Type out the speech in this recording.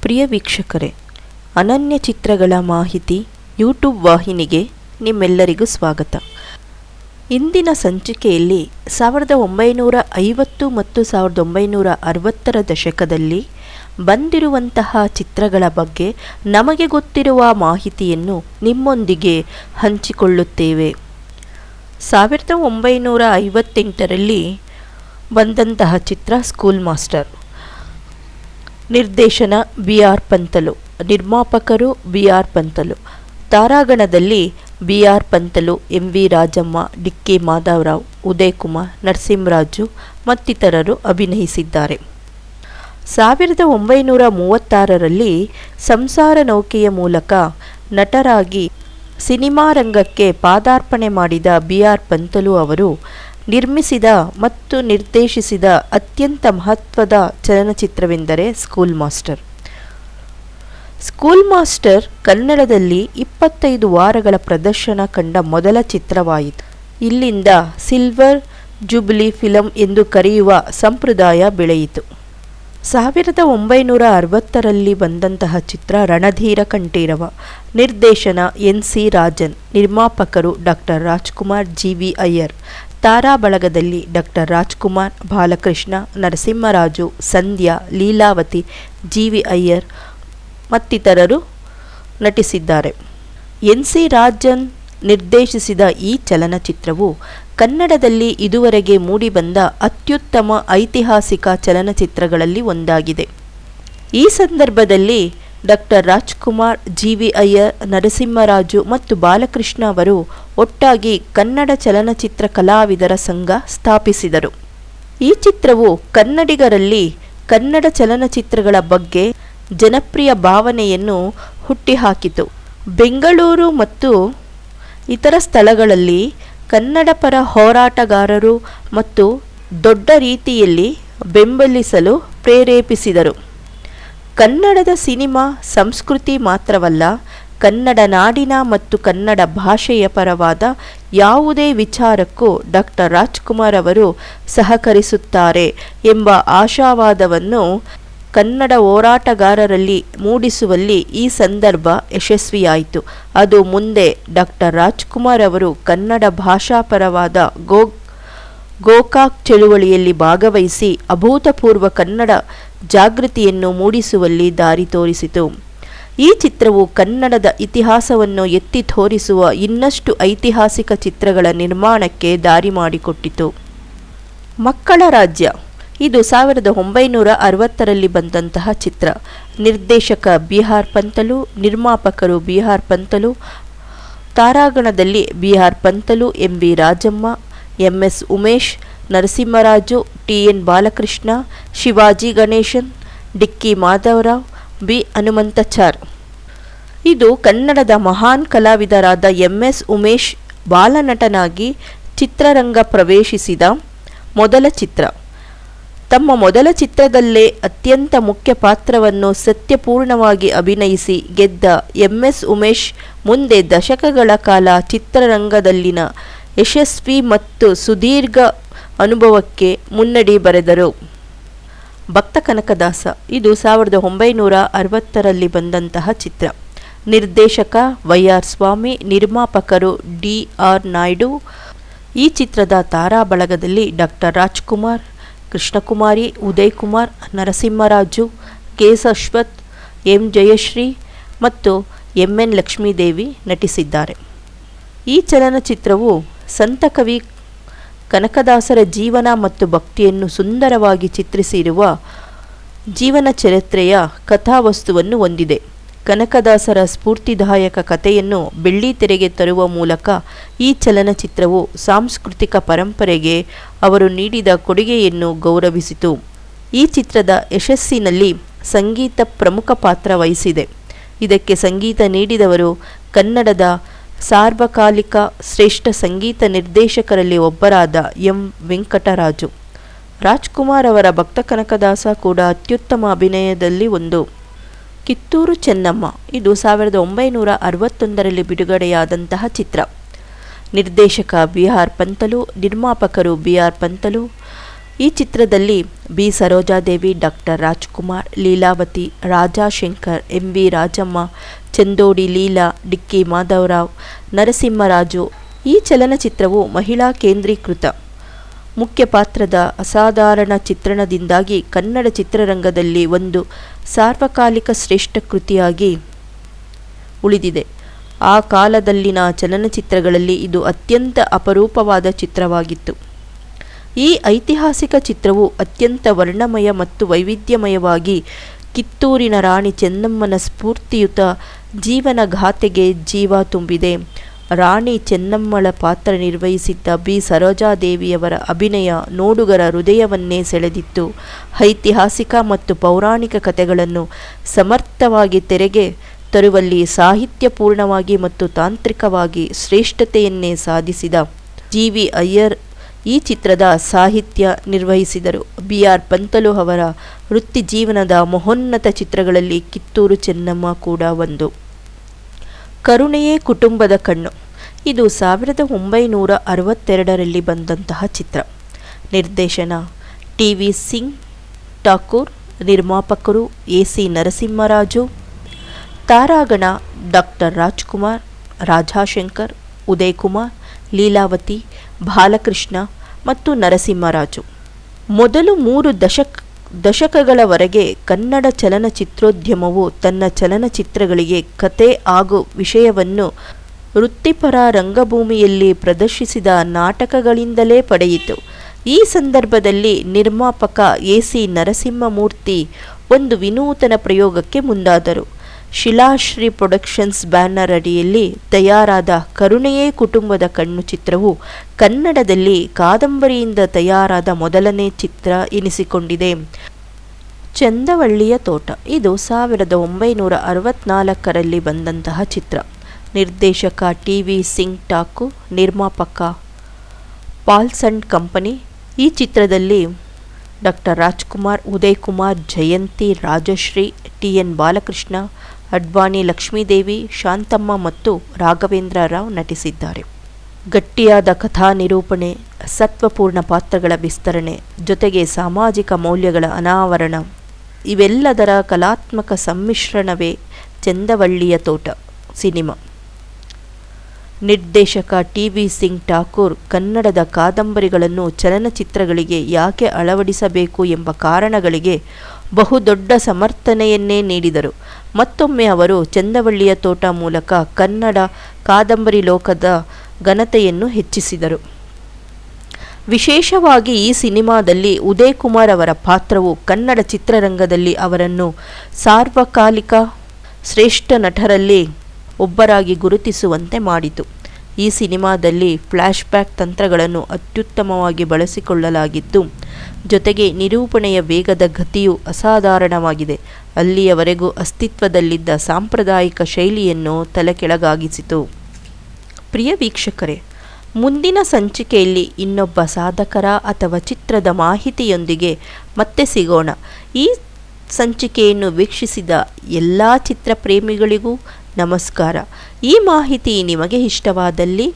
ಪ್ರಿಯ ವೀಕ್ಷಕರೇ, ಅನನ್ಯ ಚಿತ್ರಗಳ ಮಾಹಿತಿ ಯೂಟ್ಯೂಬ್ ವಾಹಿನಿಗೆ ನಿಮ್ಮೆಲ್ಲರಿಗೂ ಸ್ವಾಗತ. ಇಂದಿನ ಸಂಚಿಕೆಯಲ್ಲಿ 1950 ಮತ್ತು 1960ರ ದಶಕದಲ್ಲಿ ಬಂದಿರುವಂತಹ ಚಿತ್ರಗಳ ಬಗ್ಗೆ ನಮಗೆ ಗೊತ್ತಿರುವ ಮಾಹಿತಿಯನ್ನು ನಿಮ್ಮೊಂದಿಗೆ ಹಂಚಿಕೊಳ್ಳುತ್ತೇವೆ. 1958ರಲ್ಲಿ ಬಂದಂತಹ ಚಿತ್ರ ಸ್ಕೂಲ್ ಮಾಸ್ಟರ್. ನಿರ್ದೇಶನ ಬಿ.ಆರ್. ಪಂತಲು, ನಿರ್ಮಾಪಕರು ಬಿ.ಆರ್. ಪಂತಲು. ತಾರಾಗಣದಲ್ಲಿ B R. Pantulu, M V. Rajamma, D K. Madhavarao, Uday Kumar, Narasimharaju ಮತ್ತಿತರರು ಅಭಿನಯಿಸಿದ್ದಾರೆ. 1936ರಲ್ಲಿ ಸಂಸಾರ ನೌಕೆಯ ಮೂಲಕ ನಟರಾಗಿ ಸಿನಿಮಾ ರಂಗಕ್ಕೆ ಪಾದಾರ್ಪಣೆ ಮಾಡಿದ ಬಿ.ಆರ್. ಪಂತಲು ಅವರು ನಿರ್ಮಿಸಿದ ಮತ್ತು ನಿರ್ದೇಶಿಸಿದ ಅತ್ಯಂತ ಮಹತ್ವದ ಚಲನಚಿತ್ರವೆಂದರೆ ಸ್ಕೂಲ್ ಮಾಸ್ಟರ್. ಸ್ಕೂಲ್ ಮಾಸ್ಟರ್ ಕನ್ನಡದಲ್ಲಿ 25 ವಾರಗಳ ಪ್ರದರ್ಶನ ಕಂಡ ಮೊದಲ ಚಿತ್ರವಾಯಿತು. ಇಲ್ಲಿಂದ ಸಿಲ್ವರ್ ಜೂಬಿಲಿ ಫಿಲಂ ಎಂದು ಕರೆಯುವ ಸಂಪ್ರದಾಯ ಬೆಳೆಯಿತು. 1960ರಲ್ಲಿ ಬಂದಂತಹ ಚಿತ್ರ ರಣಧೀರ ಕಂಠೀರವ. ನಿರ್ದೇಶನ ಎನ್.ಸಿ. ರಾಜನ್, ನಿರ್ಮಾಪಕರು ಡಾಕ್ಟರ್ ರಾಜ್ಕುಮಾರ್, ಜಿ.ವಿ. ಅಯ್ಯರ್. ತಾರಾ ಬಳಗದಲ್ಲಿ ಡಾಕ್ಟರ್ ರಾಜ್ಕುಮಾರ್, ಬಾಲಕೃಷ್ಣ, ನರಸಿಂಹರಾಜು, ಸಂಧ್ಯಾ, ಲೀಲಾವತಿ, ಜಿ.ವಿ. ಅಯ್ಯರ್ ಮತ್ತಿತರರು ನಟಿಸಿದ್ದಾರೆ. ಎನ್.ಸಿ. ರಾಜನ್ ನಿರ್ದೇಶಿಸಿದ ಈ ಚಲನಚಿತ್ರವು ಕನ್ನಡದಲ್ಲಿ ಇದುವರೆಗೆ ಮೂಡಿಬಂದ ಅತ್ಯುತ್ತಮ ಐತಿಹಾಸಿಕ ಚಲನಚಿತ್ರಗಳಲ್ಲಿ ಒಂದಾಗಿದೆ. ಈ ಸಂದರ್ಭದಲ್ಲಿ ಡಾಕ್ಟರ್ ರಾಜ್ಕುಮಾರ್, ಜಿ.ವಿ. ಅಯ್ಯರ್, ನರಸಿಂಹರಾಜು ಮತ್ತು ಬಾಲಕೃಷ್ಣ ಅವರು ಒಟ್ಟಾಗಿ ಕನ್ನಡ ಚಲನಚಿತ್ರ ಕಲಾವಿದರ ಸಂಘ ಸ್ಥಾಪಿಸಿದರು. ಈ ಚಿತ್ರವು ಕನ್ನಡಿಗರಲ್ಲಿ ಕನ್ನಡ ಚಲನಚಿತ್ರಗಳ ಬಗ್ಗೆ ಜನಪ್ರಿಯ ಭಾವನೆಯನ್ನು ಹುಟ್ಟಿಹಾಕಿತು. ಬೆಂಗಳೂರು ಮತ್ತು ಇತರ ಸ್ಥಳಗಳಲ್ಲಿ ಕನ್ನಡ ಪರ ಹೋರಾಟಗಾರರು ಮತ್ತು ದೊಡ್ಡ ರೀತಿಯಲ್ಲಿ ಬೆಂಬಲಿಸಲು ಪ್ರೇರೇಪಿಸಿದರು. ಕನ್ನಡದ ಸಿನಿಮಾ ಸಂಸ್ಕೃತಿ ಮಾತ್ರವಲ್ಲ, ಕನ್ನಡ ನಾಡಿನ ಮತ್ತು ಕನ್ನಡ ಭಾಷೆಯ ಪರವಾದ ಯಾವುದೇ ವಿಚಾರಕ್ಕೂ ಡಾಕ್ಟರ್ ರಾಜ್ಕುಮಾರ್ ಅವರು ಸಹಕರಿಸುತ್ತಾರೆ ಎಂಬ ಆಶಾವಾದವನ್ನು ಕನ್ನಡ ಹೋರಾಟಗಾರರಲ್ಲಿ ಮೂಡಿಸುವಲ್ಲಿ ಈ ಸಂದರ್ಭ ಯಶಸ್ವಿಯಾಯಿತು. ಅದು ಮುಂದೆ ಡಾಕ್ಟರ್ ರಾಜ್ಕುಮಾರ್ ಅವರು ಕನ್ನಡ ಭಾಷಾಪರವಾದ ಗೋಕಾಕ್ ಚಳುವಳಿಯಲ್ಲಿ ಭಾಗವಹಿಸಿ ಅಭೂತಪೂರ್ವ ಕನ್ನಡ ಜಾಗೃತಿಯನ್ನು ಮೂಡಿಸುವಲ್ಲಿ ದಾರಿ ತೋರಿಸಿತು. ಈ ಚಿತ್ರವು ಕನ್ನಡದ ಇತಿಹಾಸವನ್ನು ಎತ್ತಿ ತೋರಿಸುವ ಇನ್ನಷ್ಟು ಐತಿಹಾಸಿಕ ಚಿತ್ರಗಳ ನಿರ್ಮಾಣಕ್ಕೆ ದಾರಿ ಮಾಡಿಕೊಟ್ಟಿತು. ಮಕ್ಕಳ ರಾಜ್ಯ. ಇದು 1960ರಲ್ಲಿ ಬಂದಂತಹ ಚಿತ್ರ. ನಿರ್ದೇಶಕ ಬಿ.ಆರ್. ಪಂತಲು, ನಿರ್ಮಾಪಕರು ಬಿ.ಆರ್. ಪಂತಲು. ತಾರಾಗಣದಲ್ಲಿ B R. Pantulu, M V. Rajamma, M S. Umesh, Narasimharaju, T N. Balakrishna, Shivaji Ganesan, D K. Madhavarao, B. Hanumanthachar. ಇದು ಕನ್ನಡದ ಮಹಾನ್ ಕಲಾವಿದರಾದ ಎಂ.ಎಸ್. ಉಮೇಶ್ ಬಾಲನಟನಾಗಿ ಚಿತ್ರರಂಗ ಪ್ರವೇಶಿಸಿದ ಮೊದಲ ಚಿತ್ರ. ತಮ್ಮ ಮೊದಲ ಚಿತ್ರದಲ್ಲೇ ಅತ್ಯಂತ ಮುಖ್ಯ ಪಾತ್ರವನ್ನು ಸತ್ಯಪೂರ್ಣವಾಗಿ ಅಭಿನಯಿಸಿ ಗೆದ್ದ ಎಂ.ಎಸ್. ಉಮೇಶ್ ಮುಂದೆ ದಶಕಗಳ ಕಾಲ ಚಿತ್ರರಂಗದಲ್ಲಿನ ಯಶಸ್ವಿ ಮತ್ತು ಸುದೀರ್ಘ ಅನುಭವಕ್ಕೆ ಮುನ್ನಡಿ ಬರೆದರು. ಭಕ್ತ ಕನಕದಾಸ. ಇದು 1960ರಲ್ಲಿ ಬಂದಂತಹ ಚಿತ್ರ. ನಿರ್ದೇಶಕ ವೈ.ಆರ್. ಸ್ವಾಮಿ, ನಿರ್ಮಾಪಕರು ಡಿ.ಆರ್. ನಾಯ್ಡು. ಈ ಚಿತ್ರದ ತಾರಾ ಬಳಗದಲ್ಲಿ doctor Rajkumar, Krishnakumari, Uday Kumar, Narasimharaju, K. Ashwath, M. Jayashree ಮತ್ತು ಎಂ.ಎನ್. ಲಕ್ಷ್ಮೀದೇವಿ ನಟಿಸಿದ್ದಾರೆ. ಈ ಚಲನಚಿತ್ರವು ಸಂತ ಕವಿ ಕನಕದಾಸರ ಜೀವನ ಮತ್ತು ಭಕ್ತಿಯನ್ನು ಸುಂದರವಾಗಿ ಚಿತ್ರಿಸಿರುವ ಜೀವನ ಚರಿತ್ರೆಯ ಕಥಾವಸ್ತುವನ್ನು ಹೊಂದಿದೆ. ಕನಕದಾಸರ ಸ್ಫೂರ್ತಿದಾಯಕ ಕಥೆಯನ್ನು ಬೆಳ್ಳಿತೆರೆಗೆ ತರುವ ಮೂಲಕ ಈ ಚಲನಚಿತ್ರವು ಸಾಂಸ್ಕೃತಿಕ ಪರಂಪರೆಗೆ ಅವರು ನೀಡಿದ ಕೊಡುಗೆಯನ್ನು ಗೌರವಿಸಿತು. ಈ ಚಿತ್ರದ ಯಶಸ್ಸಿನಲ್ಲಿ ಸಂಗೀತ ಪ್ರಮುಖ ಪಾತ್ರ ವಹಿಸಿದೆ. ಇದಕ್ಕೆ ಸಂಗೀತ ನೀಡಿದವರು ಕನ್ನಡದ ಸಾರ್ವಕಾಲಿಕ ಶ್ರೇಷ್ಠ ಸಂಗೀತ ನಿರ್ದೇಶಕರಲ್ಲಿ ಒಬ್ಬರಾದ ಎಂ. ವೆಂಕಟರಾಜು. ರಾಜ್ಕುಮಾರ್ ಅವರ ಭಕ್ತ ಕನಕದಾಸ ಕೂಡ ಅತ್ಯುತ್ತಮ ಅಭಿನಯದಲ್ಲಿ ಒಂದು. ಕಿತ್ತೂರು ಚೆನ್ನಮ್ಮ. ಇದು 1961ರಲ್ಲಿ ಬಿಡುಗಡೆಯಾದಂತಹ ಚಿತ್ರ. ನಿರ್ದೇಶಕ ಬಿ.ಆರ್. ಪಂತಲು, ನಿರ್ಮಾಪಕರು ಬಿ.ಆರ್. ಪಂತಲು. ಈ ಚಿತ್ರದಲ್ಲಿ B Sarojadevi, doctor Rajkumar, Leelavathi, Rajashankar, M V Rajamma, Chandodi Leela, Dikki Madhavarao, Narasimharaju. ಈ ಚಲನಚಿತ್ರವು ಮಹಿಳಾ ಕೇಂದ್ರೀಕೃತ. ಮುಖ್ಯ ಪಾತ್ರದ ಅಸಾಧಾರಣ ಚಿತ್ರಣದಿಂದಾಗಿ ಕನ್ನಡ ಚಿತ್ರರಂಗದಲ್ಲಿ ಒಂದು ಸಾರ್ವಕಾಲಿಕ ಶ್ರೇಷ್ಠ ಕೃತಿಯಾಗಿ ಉಳಿದಿದೆ. ಆ ಕಾಲದಲ್ಲಿನ ಚಲನಚಿತ್ರಗಳಲ್ಲಿ ಇದು ಅತ್ಯಂತ ಅಪರೂಪವಾದ ಚಿತ್ರವಾಗಿತ್ತು. ಈ ಐತಿಹಾಸಿಕ ಚಿತ್ರವು ಅತ್ಯಂತ ವರ್ಣಮಯ ಮತ್ತು ವೈವಿಧ್ಯಮಯವಾಗಿ ಕಿತ್ತೂರಿನ ರಾಣಿ ಚೆನ್ನಮ್ಮನ ಸ್ಫೂರ್ತಿಯುತ ಜೀವನಗಾಥೆಗೆ ಜೀವ ತುಂಬಿದೆ. ರಾಣಿ ಚೆನ್ನಮ್ಮಳ ಪಾತ್ರ ನಿರ್ವಹಿಸಿದ್ದ ಬಿ ಸರೋಜಾದೇವಿಯವರ ಅಭಿನಯ ನೋಡುಗರ ಹೃದಯವನ್ನೇ ಸೆಳೆದಿತ್ತು. ಐತಿಹಾಸಿಕ ಮತ್ತು ಪೌರಾಣಿಕ ಕಥೆಗಳನ್ನು ಸಮರ್ಥವಾಗಿ ತೆರೆಗೆ ತರುವಲ್ಲಿ ಸಾಹಿತ್ಯಪೂರ್ಣವಾಗಿ ಮತ್ತು ತಾಂತ್ರಿಕವಾಗಿ ಶ್ರೇಷ್ಠತೆಯನ್ನೇ ಸಾಧಿಸಿದ ಜಿ ವಿ ಅಯ್ಯರ್ ಈ ಚಿತ್ರದ ಸಾಹಿತ್ಯ ನಿರ್ವಹಿಸಿದರು. ಬಿ ಆರ್ ಪಂತಲು ಅವರ ವೃತ್ತಿ ಜೀವನದ ಮಹೋನ್ನತ ಚಿತ್ರಗಳಲ್ಲಿ ಕಿತ್ತೂರು ಚೆನ್ನಮ್ಮ ಕೂಡ ಒಂದು. ಕರುಣೆಯೇ ಕುಟುಂಬದ ಕಣ್ಣು. ಇದು 1962ರಲ್ಲಿ ಬಂದಂತಹ ಚಿತ್ರ. ನಿರ್ದೇಶನ ಟಿ ವಿ ಸಿಂಗ್ ಠಾಕೂರ್, ನಿರ್ಮಾಪಕರು ಎ ಸಿ ನರಸಿಂಹರಾಜು. ತಾರಾಗಣ ಡಾಕ್ಟರ್ ರಾಜ್ಕುಮಾರ್, ರಾಜಾಶಂಕರ್, ಉದಯ್ ಕುಮಾರ್, ಲೀಲಾವತಿ, ಬಾಲಕೃಷ್ಣ ಮತ್ತು ನರಸಿಂಹರಾಜು. ಮೊದಲು 3 ದಶಕಗಳವರೆಗೆ ಕನ್ನಡ ಚಲನಚಿತ್ರೋದ್ಯಮವು ತನ್ನ ಚಲನಚಿತ್ರಗಳಿಗೆ ಕತೆ ಹಾಗೂ ವಿಷಯವನ್ನು ವೃತ್ತಿಪರ ರಂಗಭೂಮಿಯಲ್ಲಿ ಪ್ರದರ್ಶಿಸಿದ ನಾಟಕಗಳಿಂದಲೇ ಪಡೆಯಿತು. ಈ ಸಂದರ್ಭದಲ್ಲಿ ನಿರ್ಮಾಪಕ ಎ ಸಿ ನರಸಿಂಹಮೂರ್ತಿ ಒಂದು ವಿನೂತನ ಪ್ರಯೋಗಕ್ಕೆ ಮುಂದಾದರು. ಶಿಲಾಶ್ರೀ ಪ್ರೊಡಕ್ಷನ್ಸ್ ಬ್ಯಾನರ್ ಅಡಿಯಲ್ಲಿ ತಯಾರಾದ ಕರುಣೆಯೇ ಕುಟುಂಬದ ಕಣ್ಣು ಚಿತ್ರವು ಕನ್ನಡದಲ್ಲಿ ಕಾದಂಬರಿಯಿಂದ ತಯಾರಾದ ಮೊದಲನೇ ಚಿತ್ರ ಎನಿಸಿಕೊಂಡಿದೆ. ಚಂದವಳ್ಳಿಯ ತೋಟ. ಇದು 1964ರಲ್ಲಿ ಬಂದಂತಹ ಚಿತ್ರ. ನಿರ್ದೇಶಕ ಟಿ ವಿ ಸಿಂಗ್ ಠಾಕೂರ್, ನಿರ್ಮಾಪಕ ಪಾಲ್ಸ್ ಅಂಡ್ ಕಂಪನಿ. ಈ ಚಿತ್ರದಲ್ಲಿ ಡಾಕ್ಟರ್ ರಾಜ್ಕುಮಾರ್, ಉದಯ್ ಕುಮಾರ್, ಜಯಂತಿ, ರಾಜಶ್ರೀ, ಟಿ ಎನ್ ಬಾಲಕೃಷ್ಣ, ಅಡ್ವಾಣಿ ಲಕ್ಷ್ಮೀದೇವಿ, ಶಾಂತಮ್ಮ ಮತ್ತು ರಾಘವೇಂದ್ರ ರಾವ್ ನಟಿಸಿದ್ದಾರೆ. ಗಟ್ಟಿಯಾದ ಕಥಾ ನಿರೂಪಣೆ, ಸತ್ವಪೂರ್ಣ ಪಾತ್ರಗಳ ವಿಸ್ತರಣೆ, ಜೊತೆಗೆ ಸಾಮಾಜಿಕ ಮೌಲ್ಯಗಳ ಅನಾವರಣ ಇವೆಲ್ಲದರ ಕಲಾತ್ಮಕ ಸಮ್ಮಿಶ್ರಣವೇ ಚಂದವಳ್ಳಿಯ ತೋಟ ಸಿನಿಮಾ. ನಿರ್ದೇಶಕ ಟಿ ವಿ ಸಿಂಗ್ ಠಾಕೂರ್ ಕನ್ನಡದ ಕಾದಂಬರಿಗಳನ್ನು ಚಲನಚಿತ್ರಗಳಿಗೆ ಯಾಕೆ ಅಳವಡಿಸಬೇಕು ಎಂಬ ಕಾರಣಗಳಿಗೆ ಬಹುದೊಡ್ಡ ಸಮರ್ಥನೆಯನ್ನೇ ನೀಡಿದರು. ಮತ್ತೊಮ್ಮೆ ಅವರು ಚಂದವಳ್ಳಿಯ ತೋಟ ಮೂಲಕ ಕನ್ನಡ ಕಾದಂಬರಿ ಲೋಕದ ಘನತೆಯನ್ನು ಹೆಚ್ಚಿಸಿದರು. ವಿಶೇಷವಾಗಿ ಈ ಸಿನಿಮಾದಲ್ಲಿ ಉದಯ್ ಕುಮಾರ್ ಅವರ ಪಾತ್ರವು ಕನ್ನಡ ಚಿತ್ರರಂಗದಲ್ಲಿ ಅವರನ್ನು ಸಾರ್ವಕಾಲಿಕ ಶ್ರೇಷ್ಠ ನಟರಲ್ಲಿ ಒಬ್ಬರಾಗಿ ಗುರುತಿಸುವಂತೆ ಮಾಡಿತು. ಈ ಸಿನಿಮಾದಲ್ಲಿ ಫ್ಲ್ಯಾಶ್ ಬ್ಯಾಕ್ ತಂತ್ರಗಳನ್ನು ಅತ್ಯುತ್ತಮವಾಗಿ ಬಳಸಿಕೊಳ್ಳಲಾಗಿದ್ದು, ಜೊತೆಗೆ ನಿರೂಪಣೆಯ ವೇಗದ ಗತಿಯು ಅಸಾಧಾರಣವಾಗಿದೆ. ಅಲ್ಲಿಯವರೆಗೂ ಅಸ್ತಿತ್ವದಲ್ಲಿದ್ದ ಸಾಂಪ್ರದಾಯಿಕ ಶೈಲಿಯನ್ನು ತಲೆಕೆಳಗಾಗಿಸಿತು. ಪ್ರಿಯ ವೀಕ್ಷಕರೇ, ಮುಂದಿನ ಸಂಚಿಕೆಯಲ್ಲಿ ಇನ್ನೊಬ್ಬ ಸಾಧಕರ ಅಥವಾ ಚಿತ್ರದ ಮಾಹಿತಿಯೊಂದಿಗೆ ಮತ್ತೆ ಸಿಗೋಣ. ಈ ಸಂಚಿಕೆಯನ್ನು ವೀಕ್ಷಿಸಿದ ಎಲ್ಲ ಚಿತ್ರಪ್ರೇಮಿಗಳಿಗೂ ನಮಸ್ಕಾರ. ಈ ಮಾಹಿತಿ ನಿಮಗೆ ಇಷ್ಟವಾದಲ್ಲಿ